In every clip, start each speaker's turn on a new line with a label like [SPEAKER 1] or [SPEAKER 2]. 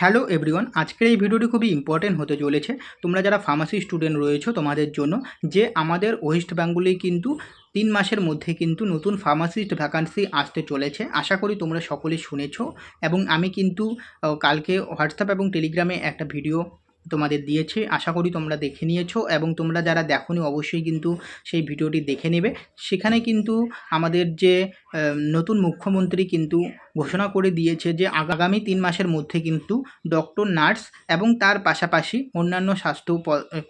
[SPEAKER 1] Hello everyone, আজকের এই ভিডিওটি খুবই ইম্পর্টেন্ট হতে চলেছে তোমরা যারা ফার্মাসি স্টুডেন্ট রয়েছো তোমাদের জন্য। যে আমাদের ওয়েস্ট বেঙ্গলে কিন্তু 3 মাসের মধ্যে কিন্তু নতুন ফার্মাসিস্ট ভ্যাকান্সি আসতে চলেছে। আশা করি তোমরা সকলে শুনেছো এবং আমি কিন্তু কালকে হোয়াটসঅ্যাপ এবং টেলিগ্রামে একটা ভিডিও তোমাদের দিয়েছি। আশা করি তোমরা দেখে নিয়েছো এবং তোমরা যারা দেখোনি অবশ্যই কিন্তু সেই ভিডিওটি দেখে নেবে। সেখানে কিন্তু আমাদের যে নতুন মুখ্যমন্ত্রী কিন্তু ঘোষণা করে দিয়েছে যে আগামী 3 মাসের মধ্যে কিন্তু ডক্টর, নার্স এবং তার পাশাপাশি অন্যান্য স্বাস্থ্য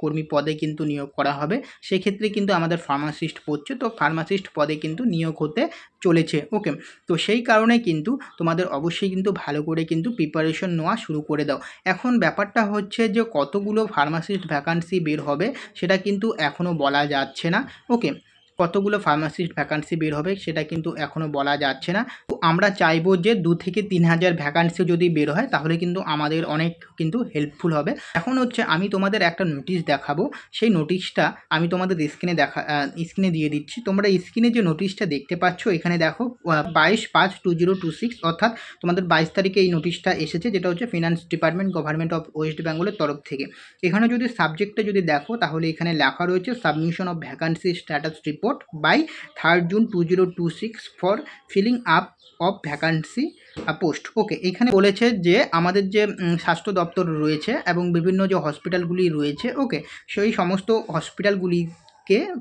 [SPEAKER 1] কর্মী পদে কিন্তু নিয়োগ করা হবে। সেক্ষেত্রে কিন্তু আমাদের ফার্মাসিস্ট পড়ছে, তো ফার্মাসিস্ট পদে কিন্তু নিয়োগ হতে চলেছে। ওকে, তো সেই কারণে কিন্তু তোমাদের অবশ্যই কিন্তু ভালো করে কিন্তু প্রিপারেশন নেওয়া শুরু করে দাও। এখন ব্যাপারটা হচ্ছে যে কতগুলো ফার্মাসিস্ট ভ্যাকান্সি বের হবে সেটা কিন্তু এখনও বলা যাচ্ছে না। ওকে, কতগুলো ফার্মাসিস্ট ভ্যাকান্সি বের হবে সেটা কিন্তু এখনও বলা যাচ্ছে না। তো আমরা চাইবো যে 2 থেকে 3 হাজার ভ্যাকান্সি যদি বের হয় তাহলে কিন্তু আমাদের অনেক কিন্তু হেল্পফুল হবে। এখন হচ্ছে আমি তোমাদের একটা নোটিশ দেখাবো, সেই নোটিশটা আমি তোমাদের স্ক্রিনে দিয়ে দিচ্ছি। তোমরা স্ক্রিনে যে নোটিশটা দেখতে পাচ্ছ এখানে দেখো 22/5/2026, অর্থাৎ তোমাদের 22 তারিখে এই নোটিশটা এসেছে, যেটা হচ্ছে finance department, government of West বেঙ্গলের তরফ থেকে। এখানে যদি সাবজেক্টটা যদি দেখো তাহলে এখানে লেখা রয়েছে submission of vacancy status report by 3rd June 2026 for filling up of vacancy post. Okay, এখানে বলেছে যে আমাদের যে স্বাস্থ্য দপ্তর রয়েছে এবং বিভিন্ন যে হসপিটালগুলি রয়েছে, ওকে, সেই সমস্ত হসপিটালগুলিকে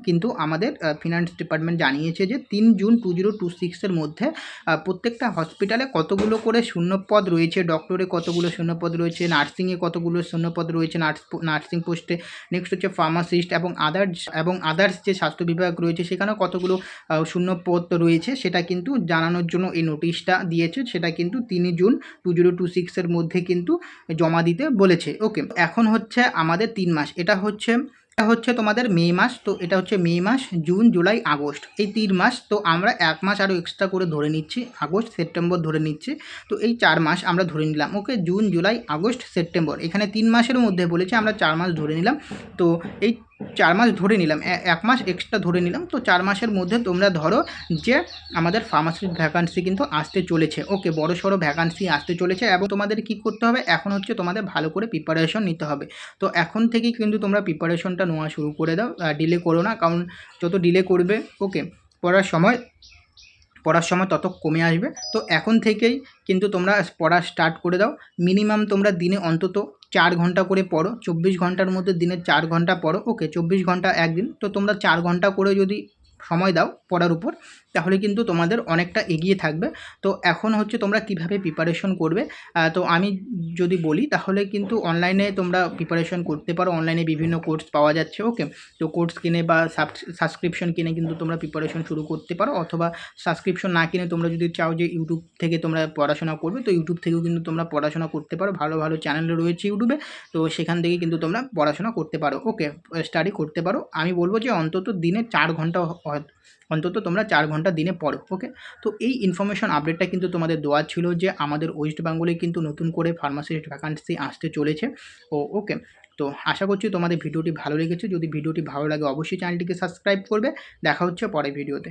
[SPEAKER 1] কিন্তু আমাদের ফিনান্স ডিপার্টমেন্ট জানিয়েছে যে 3 জুন 2026-এর মধ্যে প্রত্যেকটা হসপিটালে কতগুলো করে শূন্যপদ রয়েছে, ডক্টরে কতগুলো শূন্যপদ রয়েছে, নার্সিংয়ে কতগুলো শূন্যপদ রয়েছে নার্সিং পোস্টে, নেক্সট হচ্ছে ফার্মাসিস্ট এবং আদার্স যে স্বাস্থ্য বিভাগ রয়েছে সেখানেও কতগুলো শূন্যপদ রয়েছে সেটা কিন্তু জানানোর জন্য এই নোটিশটা দিয়েছে। সেটা কিন্তু 3 জুন 2026-এর মধ্যে কিন্তু জমা দিতে বলেছে। ওকে, এখন হচ্ছে আমাদের 3 মাস, এটা হচ্ছে তোমাদের মে মাস, তো এটা হচ্ছে মে মাস, জুন, জুলাই, আগস্ট, এই 3 মাস। তো আমরা 1 মাস আরও এক্সট্রা করে ধরে নিচ্ছি, আগস্ট সেপ্টেম্বর ধরে নিচ্ছি, তো এই 4 মাস আমরা ধরে নিলাম। ওকে, জুন, জুলাই, আগস্ট, সেপ্টেম্বর, এখানে 3 মাসের মধ্যে বলেছে, আমরা 4 মাস ধরে নিলাম। তো এই 4 মাস ধরে নিলাম, 1 মাস এক্সট্রা ধরে নিলাম, তো 4 মাসের মধ্যে তোমরা ধরো যে আমাদের ফার্মাসিস্ট ভ্যাকান্সি কিন্তু আসতে চলেছে। ওকে, বড় সড়ো ভ্যাকান্সি আসতে চলেছে এবং তোমাদের কি করতে হবে এখন হচ্ছে তোমাদের ভালো করে প্রিপারেশন নিতে হবে। তো এখন থেকেই কিন্তু তোমরা প্রিপারেশনটা নেওয়া শুরু করে দাও, ডিলে করো না, কারণ যত ডিলে করবে ওকে পড়ার সময় তত কমে আসবে। তো এখন থেকেই কিন্তু তোমরা পড়া স্টার্ট করে দাও। মিনিমাম তোমরা দিনে অন্তত 4 ঘন্টা করে পড়ো, 24 ঘন্টার মধ্যে দিনে 4 ঘন্টা পড়ো। ওকে, 24 ঘন্টা একদিন, তো তোমরা 4 ঘন্টা করে যদি সময় দাও পড়ার উপর তাহলে কিন্তু তোমাদের অনেকটা এগিয়ে থাকবে। তো এখন হচ্ছে তোমরা কিভাবে প্রিপারেশন করবে, তো আমি যদি বলি তাহলে কিন্তু অনলাইনে তোমরা প্রিপারেশন করতে পারো। অনলাইনে বিভিন্ন কোর্স পাওয়া যাচ্ছে। ওকে, তো কোর্স কিনে বা সাবস্ক্রিপশন কিনে কিন্তু তোমরা প্রিপারেশন শুরু করতে পারো, অথবা সাবস্ক্রিপশন না কিনে তোমরা যদি চাও যে ইউটিউব থেকে তোমরা পড়াশোনা করবে তো ইউটিউব থেকেও কিন্তু তোমরা পড়াশোনা করতে পারো। ভালো ভালো চ্যানেল রয়েছে ইউটিউবে, তো সেখান থেকে কিন্তু তোমরা পড়াশোনা করতে পারো। ওকে, স্টাডি করতে পারো। আমি বলবো যে অন্তত দিনে 4 ঘন্টা অন্তত তোমরা 4 ঘন্টা দিনে পড়ো। ওকে, তো এই ইনফরমেশন আপডেটটা কিন্তু তোমাদের দেওয়া ছিল যে আমাদের ওয়েস্ট বেঙ্গলে কিন্তু নতুন করে ফার্মাসিস্ট ভ্যাকান্সি আসতে চলেছে। ওকে, তো আশা করছি তোমাদের ভিডিওটি ভালো লেগেছে। যদি ভিডিওটি ভালো লাগে অবশ্যই চ্যানেলটিকে সাবস্ক্রাইব করবে। দেখা হচ্ছে পরের ভিডিওতে।